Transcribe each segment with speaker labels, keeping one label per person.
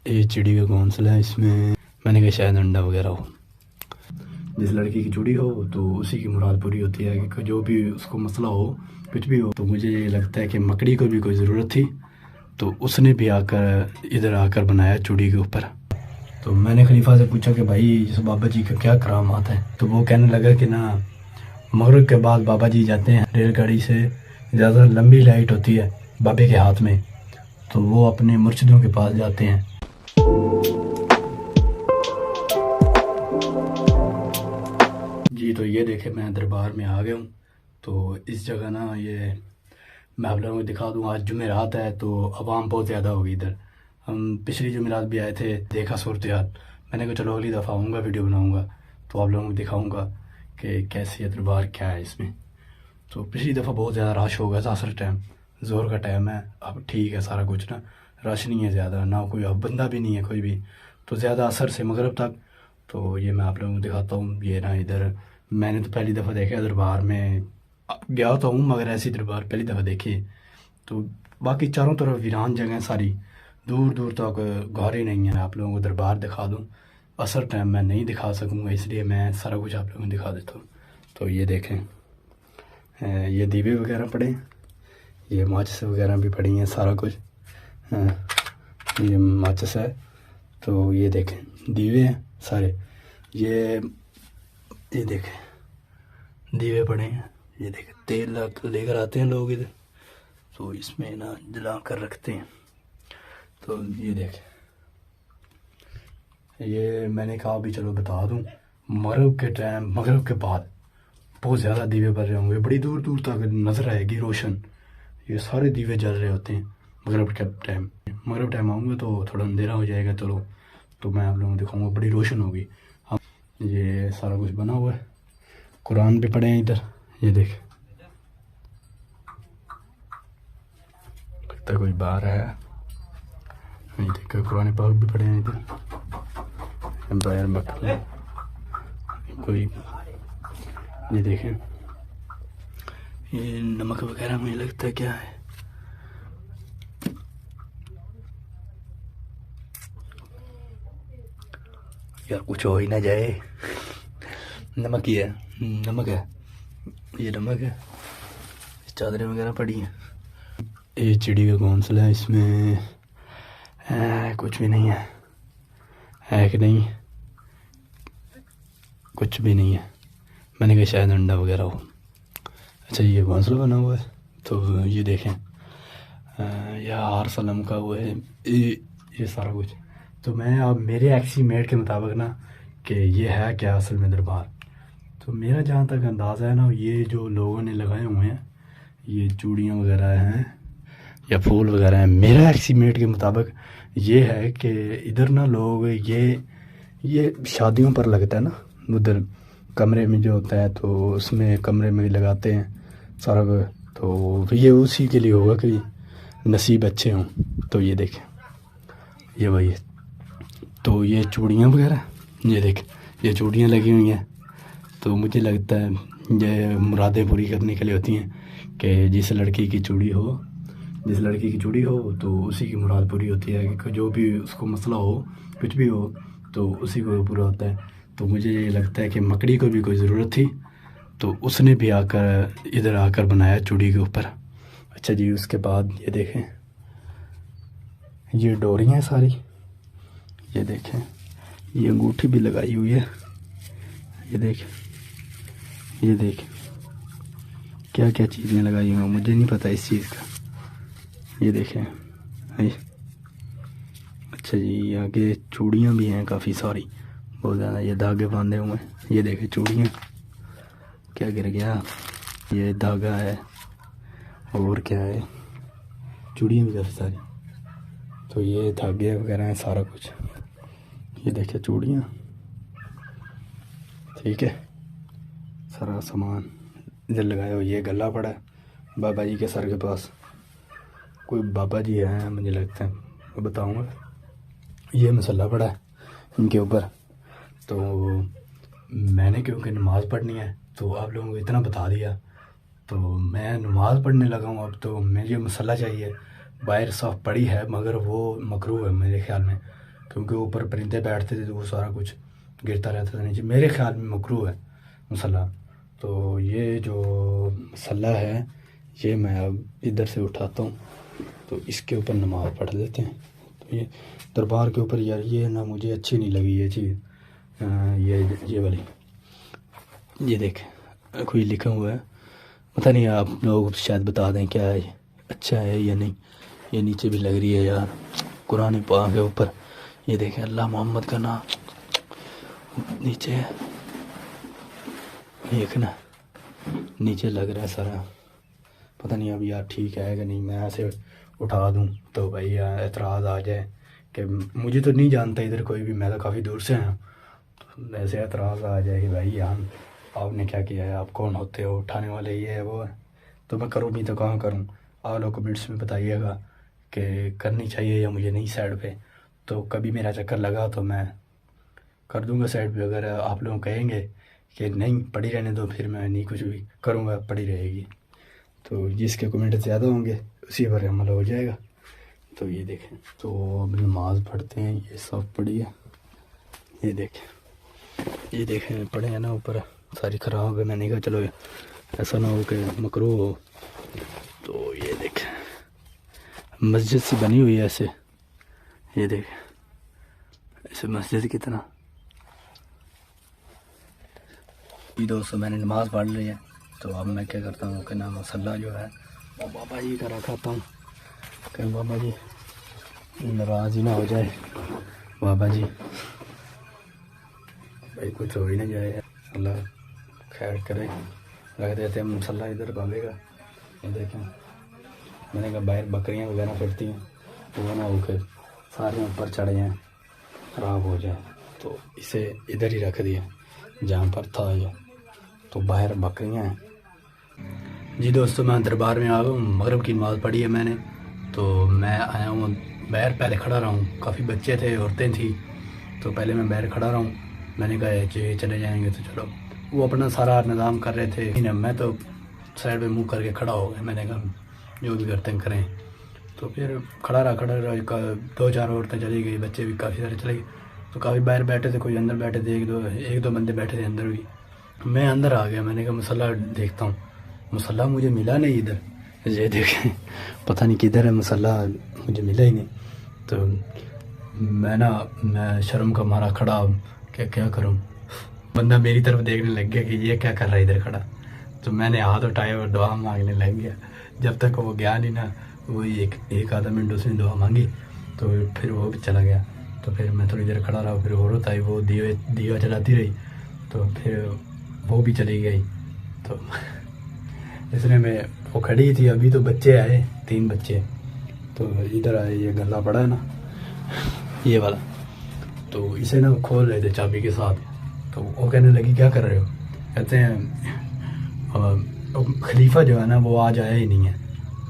Speaker 1: ये चिड़ी का घोंसला है, इसमें मैंने कहा शायद अंडा वगैरह हो। जिस लड़की की चूड़ी हो तो उसी की मुराद पूरी होती है कि जो भी उसको मसला हो, कुछ भी हो। तो मुझे ये लगता है कि मकड़ी को भी कोई ज़रूरत थी, तो उसने भी आकर इधर आकर बनाया चूड़ी के ऊपर। तो मैंने खलीफा से पूछा कि भाई इस बाबा जी का क्या करामात है। तो वो कहने लगा कि ना, मगरिब के बाद बाबा जी जाते हैं रेलगाड़ी से, ज़्यादा लंबी लाइट होती है बाबे के हाथ में, तो वो अपने मुर्शिदों के पास जाते हैं। जी तो ये देखे मैं दरबार में आ गया हूँ। तो इस जगह ना, ये मैं आप लोगों को दिखा दूँ, आज जुमेरात है तो आवाम बहुत ज़्यादा होगी इधर। हम पिछली जुमेरात भी आए थे, देखा सूरत हाल। मैंने कहा चलो अगली दफ़ा आऊँगा वीडियो बनाऊँगा तो आप लोगों को दिखाऊँगा कि कैसी है दरबार, क्या है इसमें। तो पिछली दफ़ा बहुत ज़्यादा रश होगा था, असर टाइम, ज़ोर का टाइम है, अब ठीक है सारा कुछ ना, रश नहीं है ज़्यादा, ना कोई अब बंदा भी नहीं है कोई भी, तो ज़्यादा असर से मगरब तक। तो ये मैं आप लोगों को दिखाता हूँ। ये ना इधर मैंने तो पहली दफ़ा देखा दरबार में, गया तो हूँ मगर ऐसी दरबार पहली दफ़ा देखी। तो बाकी चारों तरफ वीरान जगह सारी, दूर दूर तक घर ही नहीं है। आप लोगों को दरबार दिखा दूँ, असर टाइम मैं नहीं दिखा सकूँगा, इसलिए मैं सारा कुछ आप लोगों को दिखा देता हूँ। तो ये देखें, ये दीवे वगैरह पड़े हैं, ये माचिस वगैरह भी पड़ी हैं, सारा कुछ। ये माचिस है, तो ये देखें दीवे हैं सारे। ये देखें दीवे पड़े हैं, ये देखें तेल लेकर आते हैं लोग इधर, तो इसमें ना जला कर रखते हैं। तो ये देखें, ये मैंने कहा भी चलो बता दूं, मगरिब के टाइम, मगरिब के बाद बहुत ज़्यादा दीवे बल रहे होंगे, बड़ी दूर दूर तक नज़र आएगी रोशन। ये सारे दीवे जल रहे होते हैं मगरिब के टाइम। मगरिब टाइम आऊँगा तो थोड़ा अंधेरा हो जाएगा, चलो तो मैं आप लोगों को दिखाऊंगा, बड़ी रोशन होगी। हम ये सारा कुछ बना हुआ है, कुरान भी पढ़े हैं इधर, ये देख लगता कोई बाहर है, ये देख कुरान पाक भी पढ़े हैं इधर, एम्पायर बकरी कोई। ये देखें, ये नमक वगैरह मुझे लगता है क्या है, यार कुछ हो ही ना जाए। नमक ही है, नमक है, ये नमक है। चादरें वगैरह पड़ी हैं। ये चिड़ी का घोंसला है, इसमें कुछ भी नहीं है कि नहीं, कुछ भी नहीं है। मैंने कहा शायद अंडा वगैरह हो। अच्छा ये घोंसला बना हुआ है, तो ये देखें, यह हार सलम का वो है, ये सारा कुछ। तो मैं अब मेरे एस्टीमेट के मुताबिक ना, कि ये है क्या असल में दरबार, तो मेरा जहाँ तक अंदाज़ा है ना, ये जो लोगों ने लगाए हुए हैं, ये चूड़ियाँ वगैरह हैं या फूल वगैरह हैं, मेरा एस्टीमेट के मुताबिक ये है कि इधर ना लोग ये शादियों पर लगता है ना, उधर कमरे में जो होता है, तो उसमें कमरे में लगाते हैं सारा कुछ, तो ये उसी के लिए होगा कि नसीब अच्छे हों। तो ये देखें, ये वही है। तो ये चूड़ियाँ वगैरह, ये देख ये चूड़ियाँ लगी हुई हैं, तो मुझे लगता है ये मुरादें पूरी करने के लिए होती हैं, कि जिस लड़की की चूड़ी हो तो उसी की मुराद पूरी होती है, कि जो भी उसको मसला हो, कुछ भी हो, तो उसी को पूरा होता है। तो मुझे ये लगता है कि मकड़ी को भी कोई ज़रूरत थी, तो उसने भी आकर इधर आकर बनाया चूड़ी के ऊपर। अच्छा जी, उसके बाद ये देखें, ये डोरियाँ सारी, ये देखें, ये अंगूठी भी लगाई हुई है, ये देखें क्या क्या चीज़ें लगाई हुई हैं, मुझे नहीं पता इस चीज़ का। ये देखें, अच्छा जी, आगे चूड़ियाँ भी हैं काफ़ी सारी, बहुत ज़्यादा, ये धागे बांधे हुए हैं। ये देखें चूड़ियाँ, क्या गिर गया, ये धागा है, और क्या है, चूड़ियाँ भी काफ़ी सारी, तो ये धागे वगैरह हैं सारा कुछ। ये देखिए चूड़ियाँ, ठीक है, सारा सामान इधर लगाया हो। ये गला पड़ा है बाबा जी के सर के पास, कोई बाबा जी हैं मुझे लगता है, मैं बताऊँगा। ये मसल्ला पड़ा है इनके ऊपर, तो मैंने क्योंकि नमाज़ पढ़नी है तो आप लोगों को इतना बता दिया, तो मैं नमाज़ पढ़ने लगा हूँ अब। तो मुझे मसल्ला चाहिए, बाहर साफ पड़ी है मगर वो मकरूह है मेरे ख्याल में, क्योंकि ऊपर परिंदे बैठते थे तो वो सारा कुछ गिरता रहता था नीचे। मेरे ख्याल में मकरूह है मसल्ला। तो ये जो मसल्ला है ये मैं अब इधर से उठाता हूँ, तो इसके ऊपर नमाज़ पढ़ लेते हैं। तो ये दरबार के ऊपर यार ये ना मुझे अच्छी नहीं लगी ये चीज़, ये वाली, ये देखें कोई लिखा हुआ है, पता नहीं आप लोग शायद बता दें क्या है, अच्छा है या नहीं। ये नीचे भी लग रही है यार कुरान पाक के ऊपर, ये देखें अल्लाह मोहम्मद का नाम नीचे है, एक ना नीचे लग रहा है सारा, पता नहीं अब यार ठीक है कि नहीं। मैं ऐसे उठा दूं तो भाई यार एतराज़ आ जाए कि मुझे तो नहीं जानता इधर कोई भी, मैं तो काफ़ी दूर से आया, तो ऐसे एतराज़ आ जाए कि भाई यार आपने क्या किया है, आप कौन होते हो, उठाने वाले ये है वो है। तो मैं करूँ नहीं तो कहाँ करूँ, आप लोग कमेंट्स में बताइएगा कि करनी चाहिए या मुझे नहीं साइड पे। तो कभी मेरा चक्कर लगा तो मैं कर दूंगा साइड पे, अगर आप लोग कहेंगे कि नहीं पड़ी रहने दो फिर मैं नहीं कुछ भी करूँगा, पड़ी रहेगी। तो जिसके कमेंट ज़्यादा होंगे उसी पर अमल हो जाएगा। तो ये देखें, तो अब नमाज़ पढ़ते हैं, ये सब पढ़ी है, ये देखें पढ़े हैं ना, ऊपर सारी ख़राब है। मैंने कहा चलो ऐसा ना हो कि मकरूह हो। तो ये देखें मस्जिद सी बनी हुई है ऐसे, ये देखें ऐसे मस्जिद की तरह। ये दोस्तों मैंने नमाज़ पढ़ ली है, तो अब मैं क्या करता हूँ कि ना मसल्ला जो है वो बाबा जी का रखाता हूँ, कहीं बाबा जी नाराज़ ही ना हो जाए। बाबा जी भाई कुछ हो ही ना जाए, अल्लाह खैर करे। रख देते हैं मसल्ला इधर बाबे का। ये देखें मैंने कहा बाहर बकरियाँ वगैरह फिरती हैं तो वो ना होकर सारे ऊपर चढ़ जाएँ ख़राब हो जाए, तो इसे इधर ही रख दिया जहाँ पर था ये। तो बाहर बकरियाँ हैं जी। दोस्तों मैं दरबार में आ गया हूँ, मगरिब की नमाज़ पढ़ी है मैंने, तो मैं आया हूँ बाहर। पहले खड़ा रहा हूँ, काफ़ी बच्चे थे औरतें थी, तो पहले मैं बाहर खड़ा रहा हूँ। मैंने कहा ये चले जाएंगे तो चलो, वो अपना सारा निज़ाम कर रहे थे, मैं तो साइड पे मुंह करके खड़ा हो गया। मैंने कहा जो भी करते हैं करें। तो फिर खड़ा रहा, 2-4 औरतें चली गई, बच्चे भी काफ़ी सारे चले गए। तो काफ़ी बाहर बैठे थे, कोई अंदर बैठे थे, एक दो बंदे बैठे थे अंदर भी। मैं अंदर आ गया, मैंने कहा मसल्ला देखता हूँ, मसल्ला मुझे मिला नहीं इधर। ये देखें पता नहीं किधर है मसल्ला, मुझे मिला ही नहीं। तो मैं शर्म का मारा खड़ा, क्या करूँ। बंदा मेरी तरफ देखने लग गया कि ये क्या कर रहा है इधर खड़ा। तो मैंने हाथ उठाया और दुआ मांगने लग गया। जब तक वो गया नहीं ना, वो एक आधा मिनट उसने दुआ मांगी, तो फिर वो भी चला गया। तो फिर मैं थोड़ी देर खड़ा रहा, फिर औरत आई, वो दिया जलाती रही, तो फिर वो भी चली गई। तो इसलिए मैं वो खड़ी थी। अभी तो बच्चे आए, 3 बच्चे, तो इधर आए, ये गला पड़ा है ना ये वाला, तो इसे ना खोल रहे थे चाबी के साथ। तो वो कहने लगी क्या कर रहे हो, कहते हैं खलीफा जो है ना वो आज आया ही नहीं है।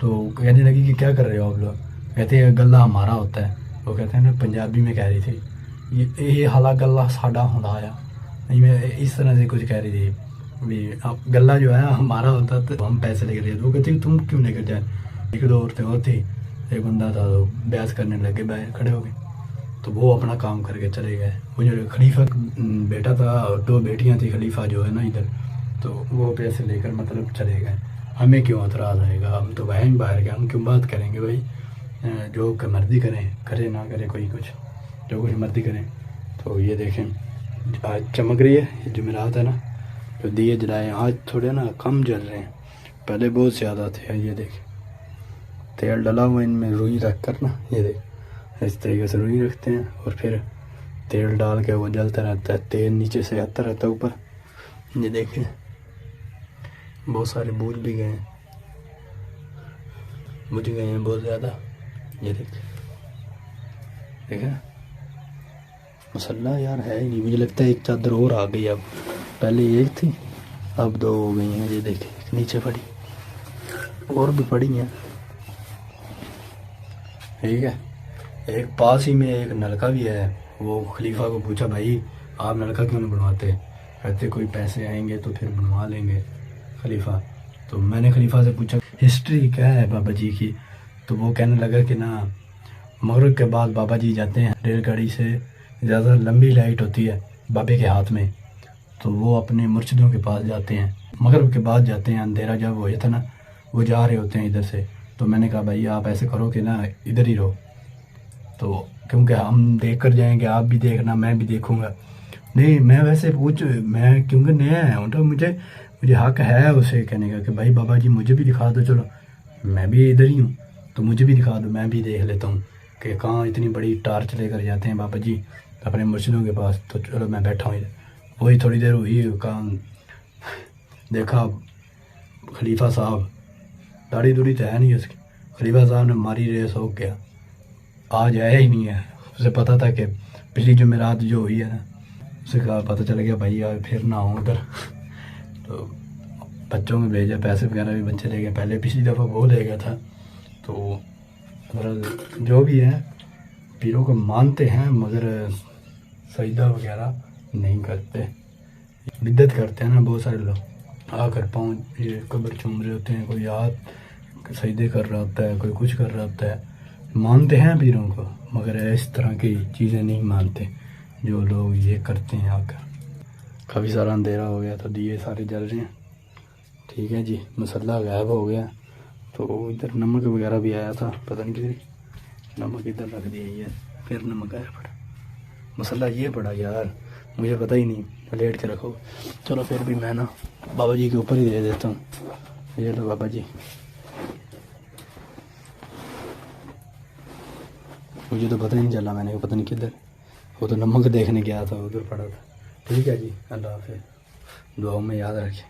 Speaker 1: तो कहने लगी कि क्या कर रहे हो आप लोग, कहते हैं गला हमारा होता है। वो कहते हैं ना पंजाबी में कह रही थी ये हाला गला साडा होंदा आया, नहीं मैं इस तरह से कुछ कह रही थी भी गला जो है हमारा होता तो हम पैसे लेकर जाते। वो कहती तुम क्यों लेकर जाए। 1-2 औरतें और थी, एक बंदा था, तो बहस करने लगे, बाहर खड़े हो गए। तो वो अपना काम करके चले गए। वो जो खलीफा बेटा था और 2 बेटियां थी खलीफा जो है ना इधर, तो वो पैसे लेकर मतलब चले गए। हमें क्यों एतराज़ आएगा, हम तो बहन बाहर गए, हम क्यों बात करेंगे भाई। जो मर्जी करें, करे ना करे कोई कुछ, जो कुछ मर्जी करें। तो ये देखें आज चमक रही है, ये जुमेरात है ना, जो दिए जलाए आज थोड़े ना कम जल रहे हैं, पहले बहुत ज़्यादा थे। ये देखें तेल डला हुआ इनमें, रुई रख कर ना, ये देख इस तरीके से रुई रखते हैं और फिर तेल डाल के वो जलता रहता है, तेल नीचे से आता रहता है ऊपर। ये देखें बहुत सारे बुझ भी गए हैं, बुझ गए हैं बहुत ज़्यादा। ये देखें मसल्ला यार है ही नहीं, मुझे लगता है एक चादर और आ गई। अब पहले एक थी, अब 2 हो गई हैं। ये देखें एक नीचे पड़ी, और भी पड़ी हैं, ठीक है। एक पास ही में एक नलका भी है। वो खलीफा को पूछा भाई आप नलका क्यों नहीं बनवाते, कहते कोई पैसे आएंगे तो फिर बनवा लेंगे खलीफा। तो मैंने खलीफा से पूछा हिस्ट्री क्या है बाबा जी की, तो वो कहने लगा कि ना मगरिब के बाद बाबा जी जाते हैं रेलगाड़ी से, ज़्यादा लंबी लाइट होती है बाबे के हाथ में, तो वो अपने मुर्शिदों के पास जाते हैं। मगरिब के बाद जाते हैं, अंधेरा जब हो जाता ना, वो जा रहे होते हैं इधर से। तो मैंने कहा भाई आप ऐसे करो कि ना इधर ही रहो, तो क्योंकि हम देख कर जाएंगे, आप भी देखना मैं भी देखूंगा। नहीं मैं वैसे मैं क्योंकि नया आया हूँ तो मुझे हक है उसे कहने का कि भाई बाबा जी मुझे भी दिखा दो, चलो मैं भी इधर ही हूँ तो मुझे भी दिखा दो, मैं भी देख लेता हूँ कि कहाँ इतनी बड़ी टार्च लेकर जाते हैं बाबा जी अपने मुर्शिदों के पास। तो चलो मैं बैठा हूँ इधर। वही थोड़ी देर हुई, कहाँ देखा खलीफा साहब, दाढ़ी दूढ़ी तो है नहीं उसकी, खलीफा साहब ने मारी रेस हो गया, आज आया ही नहीं है। उसे पता था कि पिछली जुमेरात जो हुई है ना, उसे कहा पता चल गया भाई यार फिर ना आऊँ उधर। तो बच्चों में भेजा, पैसे वगैरह भी बच्चे ले गए, पहले पिछली दफ़ा वो ले गया था। तो जो भी है पीरों को मानते हैं मगर सजदा वगैरह नहीं करते, बिद्दत करते हैं ना बहुत सारे लोग, आकर पाँव ये कब्र चूम रहे होते हैं, कोई हाथ सजदे कर रहा होता है, कोई कुछ कर रहा होता है। मानते हैं पीरों को मगर इस तरह की चीज़ें नहीं मानते जो लोग ये करते हैं आकर। काफ़ी सारा अंधेरा हो गया तो दिए सारे जल रहे हैं। ठीक है जी, मसल्ला गायब हो गया। तो इधर नमक वगैरह भी आया था, पता नहीं किधर नमक इधर रख दिया, ये फिर नमक आया पड़ा। मसला ये पड़ा यार, मुझे पता ही नहीं, लेट के रखो। चलो फिर भी मैं ना बाबा जी के ऊपर ही दे देता हूँ। ये लो बाबा जी, मुझे तो पता ही नहीं चला, मैंने पता नहीं किधर, वो तो नमक देखने गया था उधर पड़ा था। ठीक है जी, अल्लाह हाफ़िज़, दुआओं में याद रखें।